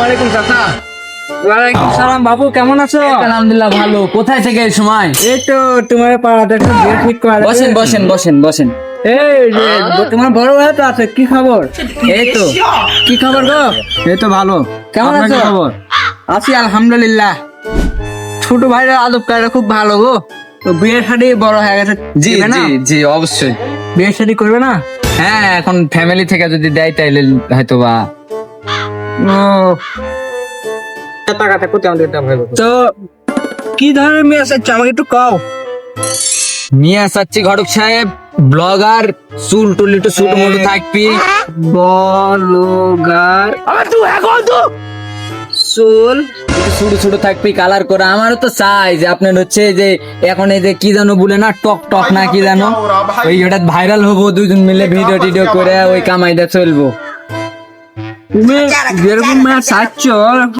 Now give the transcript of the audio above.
আলাইকুম চাচা। ওয়ালাইকুম সালাম বাবু, কেমন আছো? আলহামদুলিল্লাহ ভালো। কোথায় থেকে এই সময়? এই তো তোমার পাড়াতে একটু বিয়ে ঠিক করা আছে। বসেন বসেন বসেন বসেন। এই যে তোমার বড় ভাই তো আছে, কি খবর? এই তো কি খবর গো? এই তো ভালো। কেমন আপনার কি আছো? খবর? আছি আলহামদুলিল্লাহ। ছোট ভাইরা আদব কায়দা খুব ভালো গো। তো বিয়ের শাড়ি বড় হয়ে গেছে, জি দিবে না? জি জি অবশ্যই। বিয়ের শাড়ি করবে না? হ্যাঁ এখন ফ্যামিলি থেকে যদি দেয় তাইলে হয়তো বা। ও তো কি ধরনের মেয়ে আছে আমাকে একটু কও। নিয়ে আসাচ্ছি ঘটক সাহেব, ব্লগার, চুল টুল একটু ছোট মোটো থাকবি। বলগার চুল একটু ছোট ছোট থাকবি, কালার করা। আমারও তো চাই যে আপনার হচ্ছে যে এখন এই যে কি জানো বলে না, টক টক না কি জানো, ওই হঠাৎ ভাইরাল হবো দুজন মিলে ভিডিও টিডিও করে ওই কামাইটা চলবো। তুমি যেরকম মেয়ে চাচ্ছ